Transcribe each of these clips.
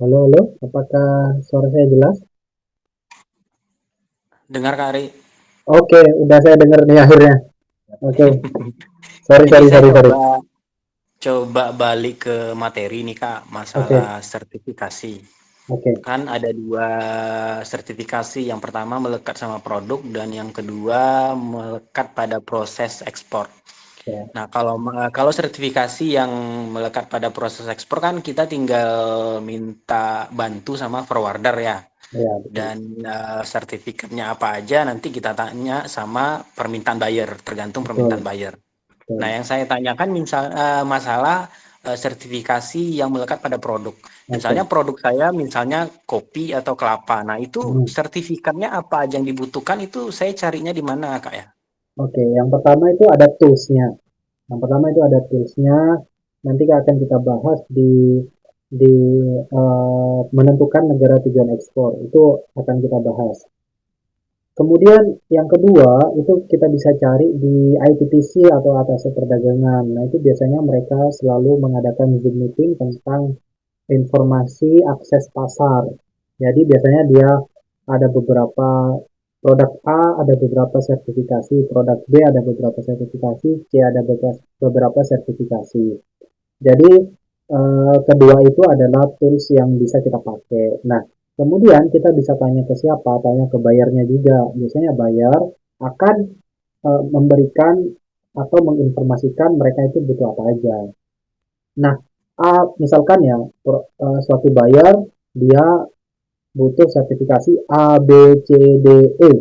Halo, halo, apakah suara saya jelas? Dengar Kak Ari. Oke, udah saya dengar nih akhirnya. Oke, sorry, Ini sorry, saya sorry, sorry. coba coba balik ke materi nih Kak, masalah Oke, sertifikasi. oke, Kan ada dua sertifikasi, yang pertama melekat sama produk dan yang kedua melekat pada proses ekspor. ya, Nah, kalau sertifikasi yang melekat pada proses ekspor kan kita tinggal minta bantu sama forwarder ya. ya, betul, Dan sertifikatnya apa aja nanti kita tanya sama permintaan buyer, tergantung permintaan betul, buyer. Nah, betul. yang saya tanyakan masalah sertifikasi yang melekat pada produk. Misalnya Oke, produk saya misalnya kopi atau kelapa. Nah, itu hmm, sertifikatnya apa aja yang dibutuhkan, itu saya carinya di mana, Kak ya? oke. Yang pertama itu ada toolsnya. Yang pertama itu ada toolsnya. Nanti akan kita bahas di menentukan negara tujuan ekspor. Itu akan kita bahas. Kemudian yang kedua itu kita bisa cari di ITPC atau atas perdagangan. Nah itu biasanya mereka selalu mengadakan Zoom meeting tentang informasi akses pasar. Jadi biasanya dia ada beberapa produk A ada beberapa sertifikasi, produk B ada beberapa sertifikasi, C ada beberapa sertifikasi. Jadi kedua itu adalah tools yang bisa kita pakai. Nah, kemudian kita bisa tanya ke siapa? Tanya ke bayarnya juga. Biasanya bayar akan memberikan atau menginformasikan mereka itu butuh apa aja. Nah, misalkan ya suatu bayar dia butuh sertifikasi A, B, C, D, E.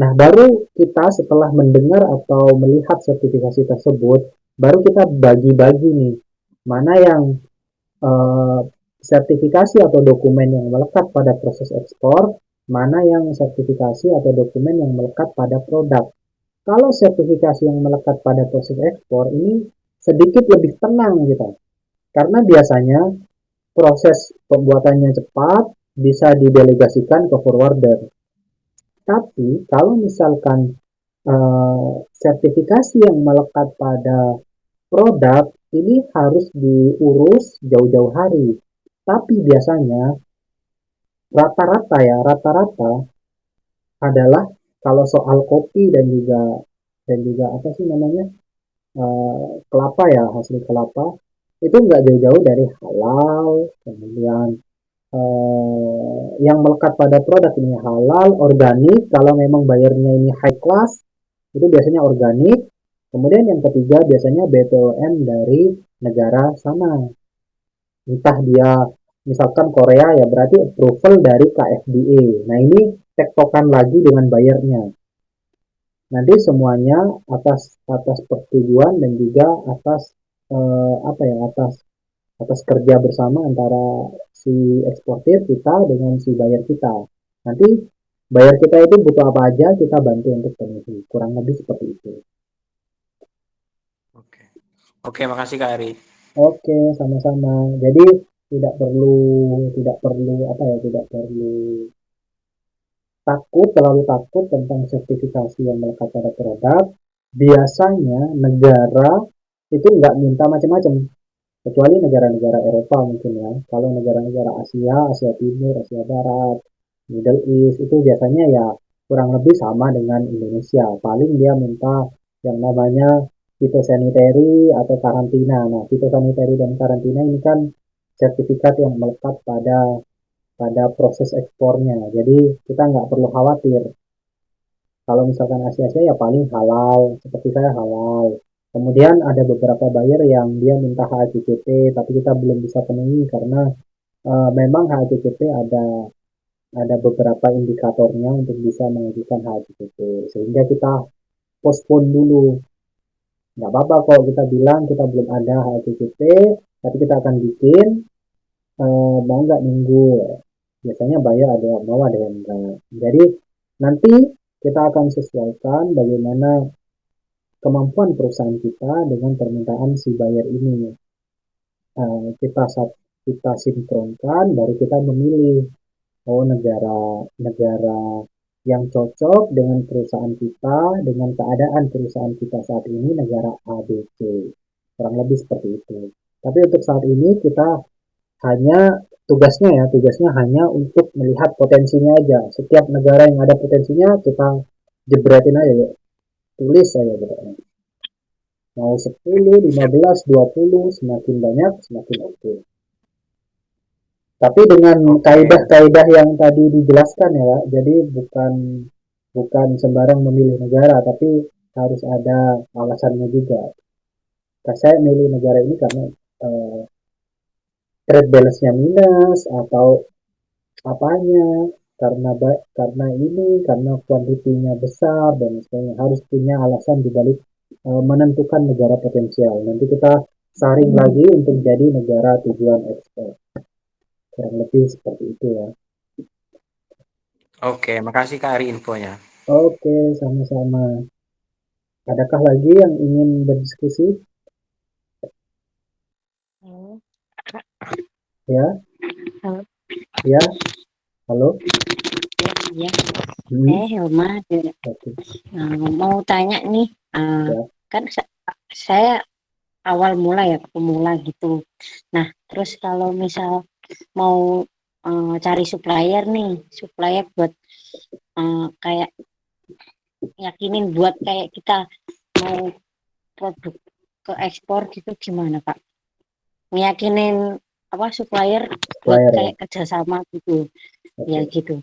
Nah, baru kita setelah mendengar atau melihat sertifikasi tersebut, baru kita bagi-bagi nih, mana yang eh, sertifikasi atau dokumen yang melekat pada proses ekspor, mana yang sertifikasi atau dokumen yang melekat pada produk. Kalau sertifikasi yang melekat pada proses ekspor ini sedikit lebih tenang kita, karena biasanya proses pembuatannya cepat, bisa didelegasikan ke forwarder. Tapi kalau misalkan sertifikasi yang melekat pada produk ini harus diurus jauh-jauh hari. Tapi biasanya rata-rata ya, rata-rata adalah kalau soal kopi dan juga apa sih namanya kelapa ya, hasil kelapa itu nggak jauh-jauh dari halal. Kemudian yang melekat pada produk ini halal, organik. Kalau memang bayarnya ini high class, itu biasanya organik. Kemudian yang ketiga biasanya BPOM dari negara sana. Entah dia misalkan Korea ya berarti approval dari KFDA. Nah ini tektokan lagi dengan bayarnya. Nanti semuanya atas atas persetujuan dan juga atas apa ya atas kerja bersama antara si eksportir kita dengan si bayar kita. Nanti bayar kita itu butuh apa aja kita bantu untuk penuhi. Kurang lebih seperti itu. Oke. Oke, makasih Kak Ari. Oke, sama-sama. Jadi tidak perlu apa ya, tidak perlu terlalu takut tentang sertifikasi yang melekat pada produk. Biasanya negara itu nggak minta macam-macam, kecuali negara-negara Eropa mungkin ya. Kalau negara-negara Asia, Asia Timur, Asia Barat, Middle East itu biasanya ya kurang lebih sama dengan Indonesia. Paling dia minta yang namanya fitosanitary atau karantina. Nah, fitosanitary dan karantina ini kan sertifikat yang melekat pada pada proses ekspornya. Jadi kita nggak perlu khawatir. Kalau misalkan Asia-Asia ya paling halal, seperti saya halal. Kemudian ada beberapa buyer yang dia minta HACCP, tapi kita belum bisa penuhi karena memang HACCP ada beberapa indikatornya untuk bisa mengajukan HACCP. Sehingga kita postpone dulu. Nggak apa-apa kalau kita bilang kita belum ada HACCP, tapi kita akan bikin, mau nggak nunggu. Biasanya buyer ada yang mau, ada yang enggak. Jadi nanti kita akan sesuaikan bagaimana kemampuan perusahaan kita dengan permintaan si buyer ini. Kita kita sinkronkan, baru kita memilih oh negara-negara yang cocok dengan perusahaan kita, dengan keadaan perusahaan kita saat ini negara A, B, C. Kurang lebih seperti itu. Tapi untuk saat ini kita hanya tugasnya hanya untuk melihat potensinya aja. Setiap negara yang ada potensinya kita jebretin aja ya, tulis aja gitu. Mau 10, 15, 20, semakin banyak semakin oke. Tapi dengan Oke. kaidah-kaidah yang tadi dijelaskan ya, Kak. Jadi bukan bukan sembarang memilih negara, tapi harus ada alasannya juga. Saya milih negara ini karena eh, trade balance-nya minus atau apanya, karena ini, karena kuantitinya besar dan sebagainya. Harus punya alasan dibalik menentukan negara potensial. Nanti kita saring lagi untuk jadi negara tujuan ekspor. Kurang lebih seperti itu ya. Oke, makasih Kak Ari infonya. Oke, sama-sama. Adakah lagi yang ingin berdiskusi? Halo, Ya, halo, ya, halo. ya, Hmm, Helma. oke, Mau tanya nih, ya, kan saya awal mula ya, pemula gitu. Nah, terus kalau misal mau cari supplier buat kayak yakinin buat kayak kita mau produk ke ekspor gitu gimana Pak? Meyakinin apa supplier buat supplier ya. kayak kerjasama gitu, ya Oke. gitu.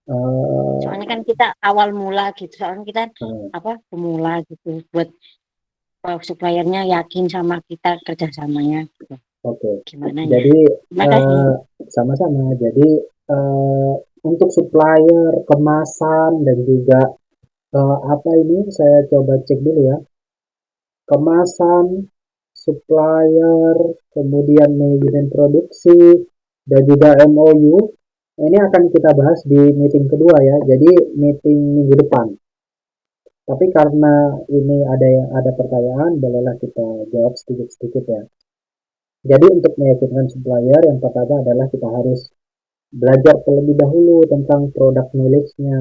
Eh, Soalnya kan kita awal mula gitu, soalnya kita eh, apa pemula gitu, buat suppliernya yakin sama kita kerjasamanya gitu. oke. Gimana ya? Jadi Terima kasih. eh, sama-sama. Jadi eh, untuk supplier kemasan dan juga apa ini saya coba cek dulu ya. Kemasan, supplier, kemudian manajemen produksi, dan juga MOU. Ini akan kita bahas di meeting kedua ya. Jadi meeting minggu depan. Tapi karena ini ada pertanyaan, bolehlah kita jawab sedikit-sedikit ya. Jadi untuk meyakinkan supplier, yang pertama adalah kita harus belajar terlebih dahulu tentang produk knowledge-nya.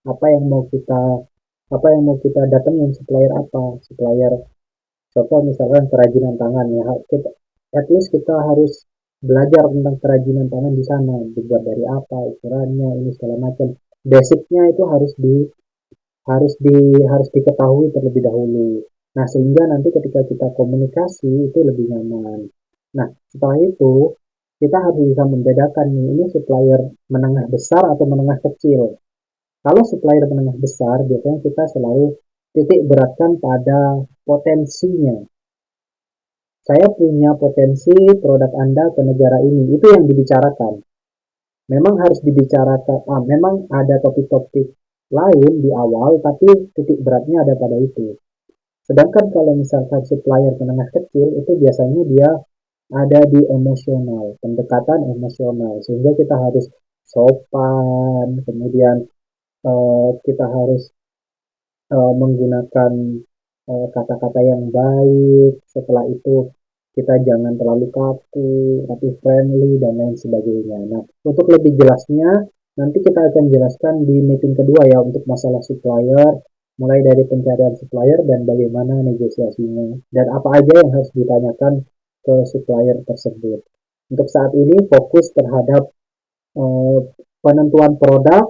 Apa yang mau kita apa yang mau kita datengin supplier apa? Supplier contoh misalkan kerajinan tangan ya, kita at least kita harus belajar tentang kerajinan tangan di sana, dibuat dari apa, ukurannya, ini segala macam. Basicnya itu harus diketahui terlebih dahulu. Nah, sehingga nanti ketika kita komunikasi itu lebih nyaman. Nah, setelah itu kita harus bisa membedakan nih, ini supplier menengah besar atau menengah kecil. Kalau supplier menengah besar, biasanya kita selalu titik beratkan pada potensinya. Saya punya potensi produk Anda ke negara ini, itu yang dibicarakan. Memang harus dibicarakan, memang ada topik-topik lain di awal, tapi titik beratnya ada pada itu. Sedangkan kalau misalkan supplier menengah kecil, itu biasanya dia ada di emosional, pendekatan emosional, sehingga kita harus sopan, kemudian kita harus menggunakan kata-kata yang baik. Setelah itu kita jangan terlalu kaku, tapi friendly dan lain sebagainya. Nah, untuk lebih jelasnya nanti kita akan jelaskan di meeting kedua ya untuk masalah supplier, mulai dari pencarian supplier dan bagaimana negosiasinya dan apa aja yang harus ditanyakan ke supplier tersebut. Untuk saat ini fokus terhadap eh, penentuan produk,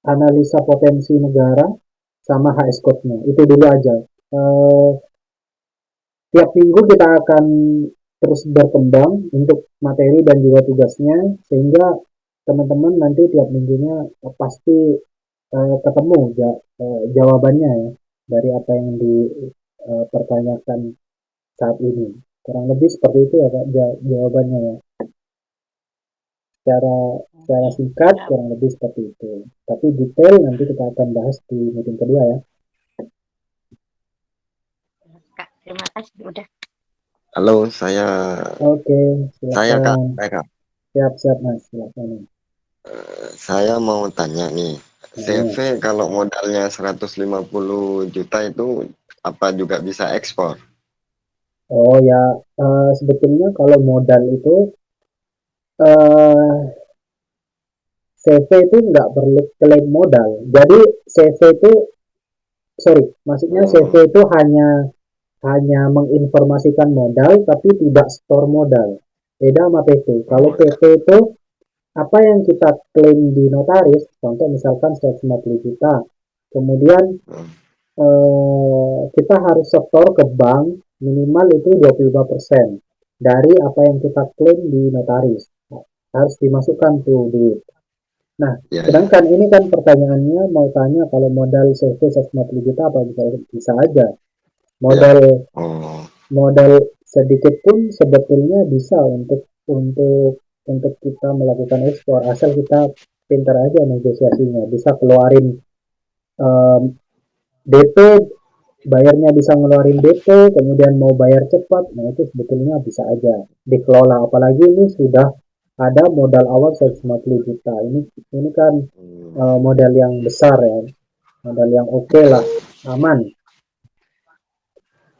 analisa potensi negara, sama HS code-nya. Itu dulu aja. Eh, Tiap minggu kita akan terus berkembang untuk materi dan juga tugasnya, sehingga teman-teman nanti tiap minggunya pasti ketemu jawabannya ya dari apa yang dipertanyakan saat ini. Kurang lebih seperti itu ya Pak jawabannya ya. Secara secara Oke, singkat siap. kurang lebih seperti itu. Tapi detail nanti kita akan bahas di meeting kedua ya. Kak, terima kasih udah. Halo, Oke, saya Kak, silakan. saya Kak. Siap-siap Mas, silakan. Saya mau tanya nih, CV Nah, kalau modalnya 150 juta itu apa juga bisa ekspor? oh ya, sebetulnya kalau modal itu eh, CV itu nggak perlu klaim modal. Jadi CV itu, sorry, maksudnya CV Hmm, itu hanya hanya menginformasikan modal, tapi tidak store modal. Beda sama PT. Kalau Oh ya. PT itu apa yang kita klaim di notaris, contoh misalkan 150 juta, kemudian Hmm. kita harus setor ke bank minimal itu 25% dari apa yang kita klaim di notaris. Harus dimasukkan tuh duit. Nah, Ya ya. sedangkan ini kan pertanyaannya mau tanya kalau modal CV 150 juta apa bisa aja. Ya. Modal Oh. modal sedikit pun sebetulnya bisa untuk kita melakukan ekspor asal kita pintar aja negosiasinya, bisa keluarin um, DP, bayarnya bisa ngeluarin DP, kemudian mau bayar cepat, nah itu sebetulnya bisa aja dikelola. Apalagi ini sudah ada modal awal 150 juta. Ini kan Hmm. modal yang besar ya, modal yang oke lah, aman.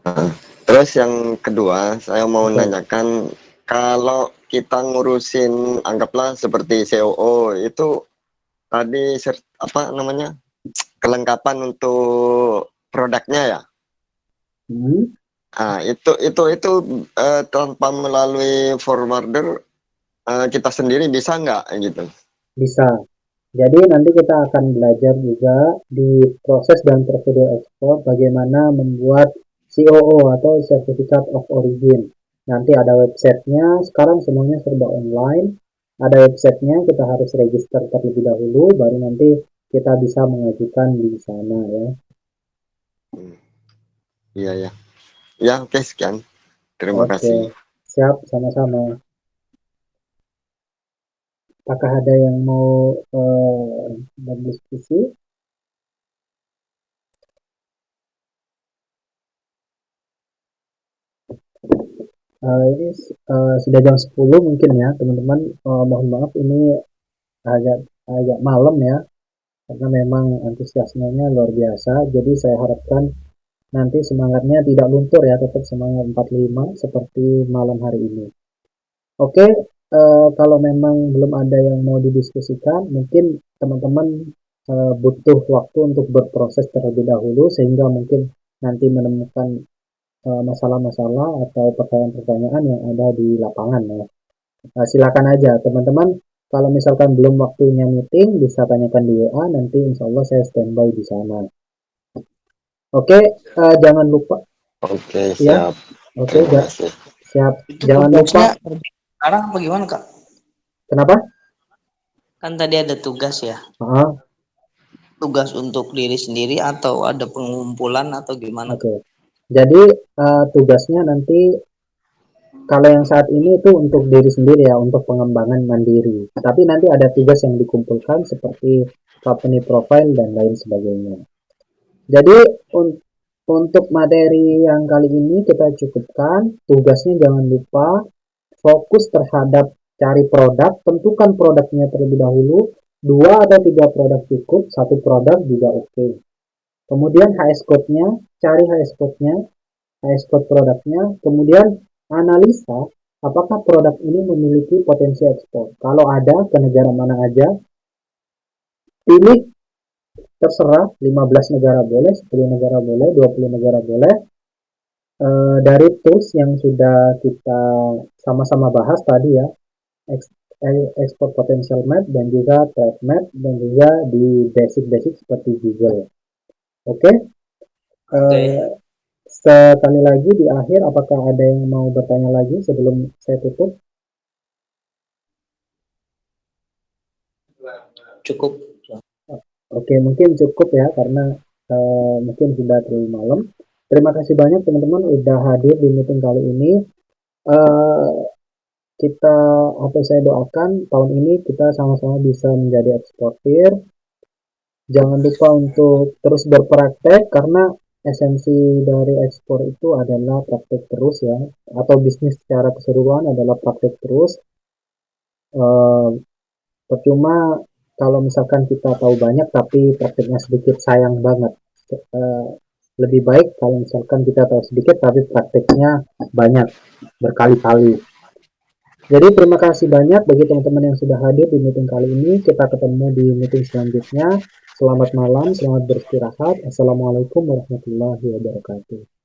Nah, terus yang kedua, saya mau Oke. nanyakan kalau kita ngurusin anggaplah seperti COO itu tadi apa namanya kelengkapan untuk produknya ya. Hmm, Nah, itu tanpa melalui forwarder kita sendiri bisa nggak gitu? bisa. Jadi nanti kita akan belajar juga di proses dan prosedur ekspor bagaimana membuat COO atau Certificate of Origin. Nanti ada websitenya, sekarang semuanya serba online. Ada websitenya, kita harus register terlebih dahulu, baru nanti kita bisa mengajukan di sana ya. Hmm, iya ya. Ya oke sekian. Terima Oke, kasih. siap sama-sama. Apakah ada yang mau berdiskusi? Ini sudah jam 10 mungkin ya, teman-teman. Mohon maaf ini agak agak malam ya, karena memang antusiasmenya luar biasa. Jadi saya harapkan nanti semangatnya tidak luntur ya, tetap semangat 45 seperti malam hari ini. Oke, kalau memang belum ada yang mau didiskusikan, mungkin teman-teman butuh waktu untuk berproses terlebih dahulu sehingga mungkin nanti menemukan masalah-masalah atau pertanyaan-pertanyaan yang ada di lapangan ya. Silakan aja teman-teman. Kalau misalkan belum waktunya meeting, bisa tanyakan di WA. Nanti insya Allah saya standby di sana. Oke, jangan lupa Oke ya. siap. Oke, Terima kasih. siap. Itu Jangan lupa. tugasnya sekarang apa gimana Kak? Kenapa? Kan tadi ada tugas ya. Ah, Tugas untuk diri sendiri atau ada pengumpulan atau gimana Kak? oke. Jadi tugasnya nanti kalau yang saat ini itu untuk diri sendiri ya, untuk pengembangan mandiri. Tapi nanti ada tugas yang dikumpulkan seperti company profile dan lain sebagainya. Jadi untuk materi yang kali ini kita cukupkan. Tugasnya jangan lupa fokus terhadap cari produk, tentukan produknya terlebih dahulu. 2 atau 3 produk cukup, 1 produk juga oke. Kemudian HS code-nya, cari HS code-nya, HS code produknya, kemudian analisa apakah produk ini memiliki potensi ekspor. Kalau ada, ke negara mana aja, pilih terserah 15 negara boleh, 10 negara boleh, 20 negara boleh. Dari tools yang sudah kita sama-sama bahas tadi ya, export potential map dan juga trade map dan juga di basic-basic seperti Google. Oke, Oke. sekali lagi di akhir, apakah ada yang mau bertanya lagi sebelum saya tutup? Cukup. Oke, mungkin cukup ya karena mungkin sudah terlalu malam. Terima kasih banyak teman-teman udah hadir di meeting kali ini. Eh, kita apa saya doakan tahun ini kita sama-sama bisa menjadi eksportir. Jangan lupa untuk terus berpraktek karena esensi dari ekspor itu adalah praktek terus ya, atau bisnis secara keseluruhan adalah praktek terus. Eh, Percuma kalau misalkan kita tahu banyak tapi prakteknya sedikit, sayang banget. Eh, Lebih baik kalau misalkan kita tahu sedikit tapi prakteknya banyak berkali-kali. Jadi terima kasih banyak bagi teman-teman yang sudah hadir di meeting kali ini. Kita ketemu di meeting selanjutnya. Selamat malam, selamat beristirahat. Assalamualaikum warahmatullahi wabarakatuh.